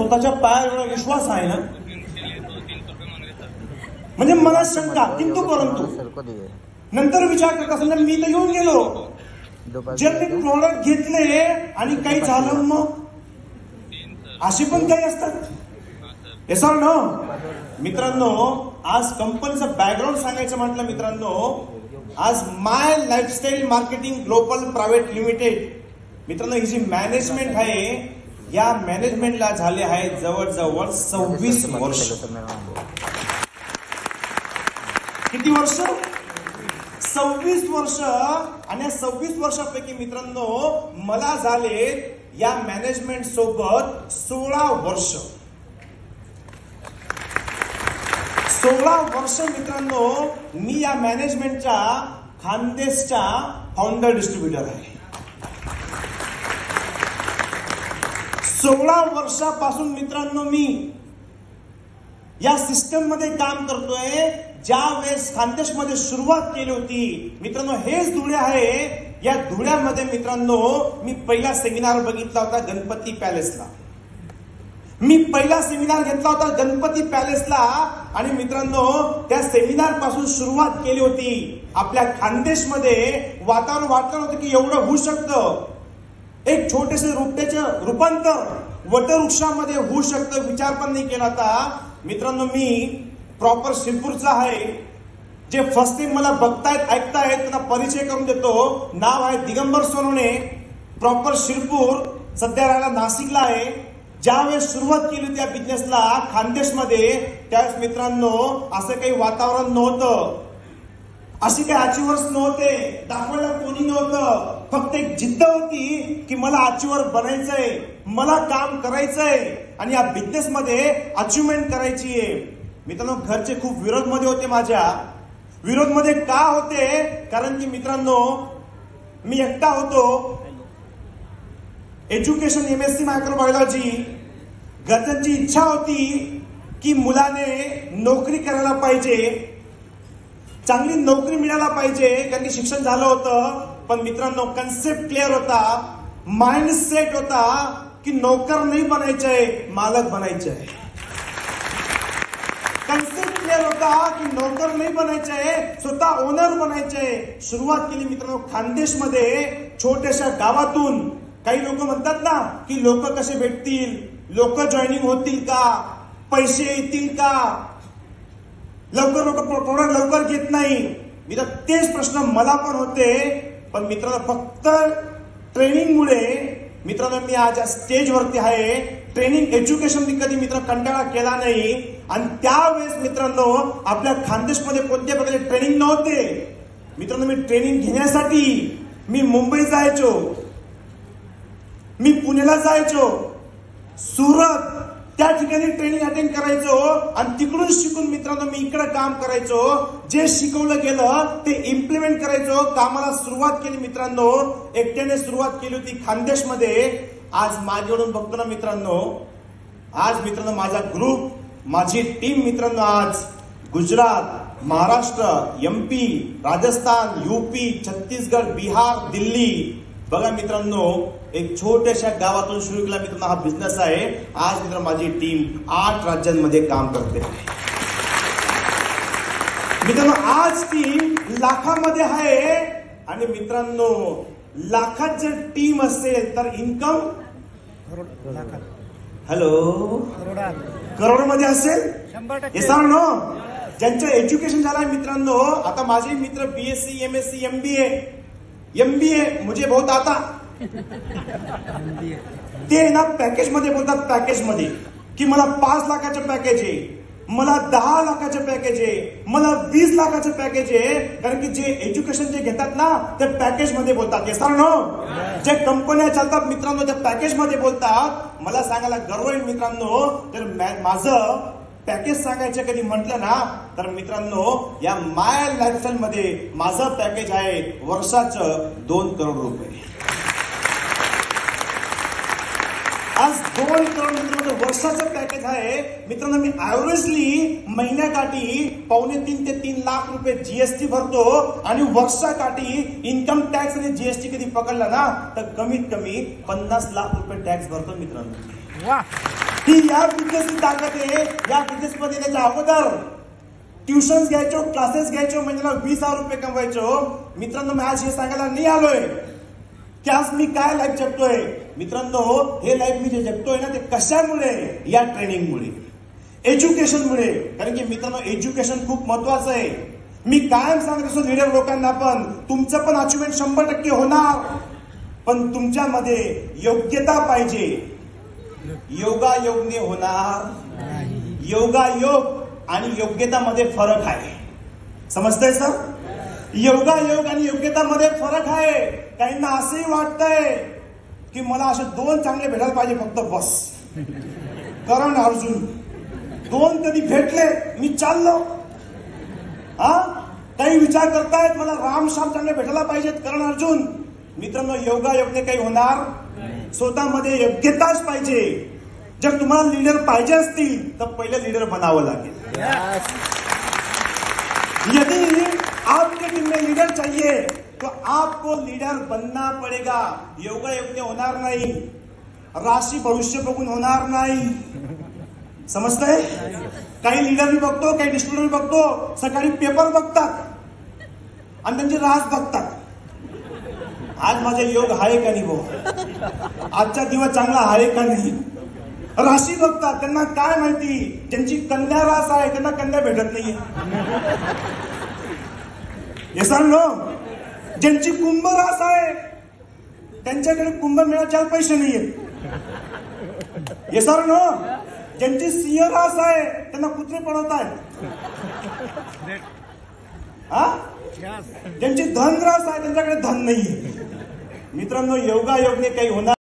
स्वतःच्या पायावर विश्वास आहे ना, म्हणजे मला शंका किंतु परंतु नंतर विचार करत असताना मी तर येऊन गेलो, जर मी प्रॉडक्ट घेतले आणि काही झालं मग असे पण काही असतात. Yes or no? मित्रांनो, आज कंपनीचं बॅकग्राऊंड सांगायचं म्हटलं मित्रांनो, आज My Lifestyle Marketing Global Private Limited मित्रांनो ही जी मॅनेजमेंट आहे, या मॅनेजमेंटला झाले आहे जवळजवळ 26 वर्ष. किती वर्ष? 26 वर्ष. आणि 26 वर्षापैकी मित्रांनो मला झाले या मॅनेजमेंट सोबत 16 वर्ष. 16 वर्ष मित्रांनो मी या मॅनेजमेंटच्या खानदेशच्या फाउंडर डिस्ट्रीब्युटर आहे. 16 वर्षापासून मित्रांनो मी या सिस्टम मध्ये काम करतोय. ज्या वेळेस खानदेशमध्ये सुरुवात केली होती मित्रांनो, हेच धुळे आहे. या धुळ्यामध्ये मित्रांनो मी पहिला सेमिनार बघितला होता गणपती पॅलेसला. मी पहिला सेमिनार घेतला होता गणपती पॅलेसला. आणि मित्रांनो त्या सेमिनार पासून सुरुवात केली होती. आपल्या खानदेशमध्ये वातावरण वाटलं होतं की एवढं होऊ शकतं, एक छोटेसे रोपट्याचं रूपांतर वटवृक्षामध्ये होऊ शकतं, विचार पण नाही केला होता. मित्रांनो मी प्रॉपर शिरपूरचा आहे. जे फर्स्ट टाइम मला बघतायत ऐकतायत त्यांना परिचय करून देतो. नाव आहे दिगंबर सोनवणे, प्रॉपर शिरपूर, सध्या राहायला नाशिकला आहे. ज्यावेळेस सुरुवात केली होती या बिझनेसला खानदेशमध्ये, त्यावेळेस मित्रांनो असं काही वातावरण नव्हतं, अशी काही अचिव्हर्स नव्हते, दाखवायला कोणी नव्हतं. फक्त एक जिद्द होती की मला अचिव्हर बनायचंय, मला काम करायचंय आणि या बिझनेसमध्ये अचिव्हमेंट करायची आहे. मित्रांनो घरचे खूप विरोधमध्ये होते. माझ्या विरोधमध्ये का होते? कारण की मित्रांनो मी एकटा होतो. Education MSc microbiology. घरच्यांची इच्छा होती की मुलाने नोकरी करायला पाहिजे, चांगली नोकरी मिळायला पाहिजे, कारण की शिक्षण झालं होतं. पण मित्रांनो कन्सेप्ट क्लिअर होता, माइंडसेट होता की नोकर नाही बनायचंय, मालक बनायचंय. कन्सेप्ट क्लिअर होता की नोकर नाही बनायचंय, स्वतः ओनर बनायचंय. सुरुवात केली मित्रांनो खानदेशमध्ये छोट्याशा गावातून. काही लोक म्हणतात ना की लोक कसे भेटतील, लोक जॉईनिंग होतील का, पैसे येतील का, लवकर प्रोडक्ट लवकर घेत नाही. मित्र तेच प्रश्न मला पण होते. पण मित्रांनो फक्त ट्रेनिंगमुळे मित्रांनो मी आज या स्टेजवरती आहे. ट्रेनिंग एज्युकेशन मी कधी मित्र कंटाळा केला नाही. आणि त्यावेळेस मित्रांनो आपल्या खानदेशमध्ये कोणत्या प्रकारचे ट्रेनिंग नव्हते. मित्रांनो मी ट्रेनिंग घेण्यासाठी मी मुंबई जायचो, मी पुण्याला जायचो, सुरत त्या ठिकाणी ट्रेनिंग अटेंड करायचो आणि तिकडून शिकून मित्रांनो मी इकडे काम करायचो. जे शिकवलं गेलं ते इम्प्लिमेंट करायचो. कामाला सुरुवात केली मित्रांनो, एकट्याने सुरुवात केली होती खानदेशमध्ये. आज मागे वळून बघतो ना मित्रांनो, आज मित्रांनो माझा ग्रुप, माझी टीम मित्रांनो आज गुजरात, महाराष्ट्र, MP, राजस्थान, UP, छत्तीसगड, बिहार, दिल्ली. बघा मित्रांनो एक छोट्याशा गावातून सुरू केला मित्रांनो हा बिझनेस आहे. आज मित्रांनो माझी टीम 8 राज्यांमध्ये काम करते. मित्रांनो आज टीम लाखामध्ये आहे. आणि मित्रांनो लाखात जर टीम असेल तर इन्कम करोडमध्ये असेल. Yes or no? ज्यांचं एज्युकेशन झालंय मित्रांनो, आता माझे मित्र BSc, MSc, MBA मुझे बहुत आता, ते ना पॅकेज मध्ये बोलतात, पॅकेज मध्ये की मला 5 लाखाचं पॅकेज आहे, मला 10 लाखाचं पॅकेज आहे, मला 20 लाखाचं पॅकेज आहे. कारण की जे एज्युकेशन जे घेतात ना ते पॅकेज मध्ये बोलतात. Yes or no? जे कंपन्या चालतात मित्रांनो त्या पॅकेज मध्ये बोलतात. मला सांगायला गर्व आहे मित्रांनो, तर माझं पॅकेज सांगायचं कधी म्हटलं ना तर मित्रांनो या माय लाईफस्टाईल मध्ये माझं पॅकेज आहे वर्षाचं 2 करोड रुपये. आज 2 करोड मित्रांनो वर्षाचं पॅकेज आहे. मित्रांनो मी ऍव्हरेजली महिन्याकाठी 2.5 ते 3 लाख रुपये GST भरतो. आणि वर्षाकाठी इन्कम टॅक्स आणि GST कधी पकडला ना तर कमीत कमी 50 लाख रुपये टॅक्स भरतो मित्रांनो. ही या बिझनेसची ताकद आहे. या बिझनेसमध्ये त्याच्या अगोदर ट्युशन्स घ्यायचो, क्लासेस घ्यायचो, महिन्याला 20,000 रुपये कमवायचो. मित्रांनो, मी आज हे सांगायला नाही आलोय की आज मी काय लाईफ जगतोय. मित्रांनो, हे लाईफ मी जे जगतोय ना, ते कशामुळे? या ट्रेनिंगमुळे, एज्युकेशनमुळे. कारण की मित्रांनो, एज्युकेशन खूप महत्वाचं आहे. मी कायम सांगत असतो लीडर लोकांना पण, तुमचं पण अचिव्हमेंट 100% होणार, पण तुमच्यामध्ये योग्यता पाहिजे. योगायोगने होणार. योगायोग आणि योग्यतामध्ये फरक आहे. समजतंय सर? योगायोग आणि योग्यतामध्ये फरक आहे. काहींना असंही वाटतंय की मला असे 2 चांगले भेटायला पाहिजे फक्त, बस. करण अर्जुन 2 कधी भेटले मी चाललो. काही विचार करतायत मला राम श्याम चांगले भेटायला पाहिजेत, करण अर्जुन. मित्रांनो, योगायोगने काही होणार? स्वतःमध्ये योग्यताच पाहिजे. जर तुम्हाला लीडर पाहिजे असतील तर पहिले लीडर बनावं लागेल. यदि आपके टीम में लीडर चाहिए तो आपको लीडर बनना पड़ेगा. योगायोगने होणार नाही, राशी भविष्य बघून होणार नाही. समजतंय? काही लीडर मी बघतो, काही डिस्ट्रिब्युटर बघतो, सकाळी पेपर बघतात आणि त्यांची रास बघतात. आज माझा योग आहे का नाही भाऊ, आजचा दिवस चांगला आहे का नाही. राशी बघतात. त्यांना काय माहिती, ज्यांची कन्या रास आहे त्यांना कन्या भेटत नाहीये. हे सांग, ज्यांची कुंभ रास आहे त्यांच्याकडे कुंभ मेळ्याचे पैसे नाहीयेत. हे सर नो, ज्यांची सिंह रास आहे त्यांना कुत्रे पळवतायत. ज्यांची धन रास आहे त्यांच्याकडे धन नाहीये. मित्रांनो, योगायोगने काही होणार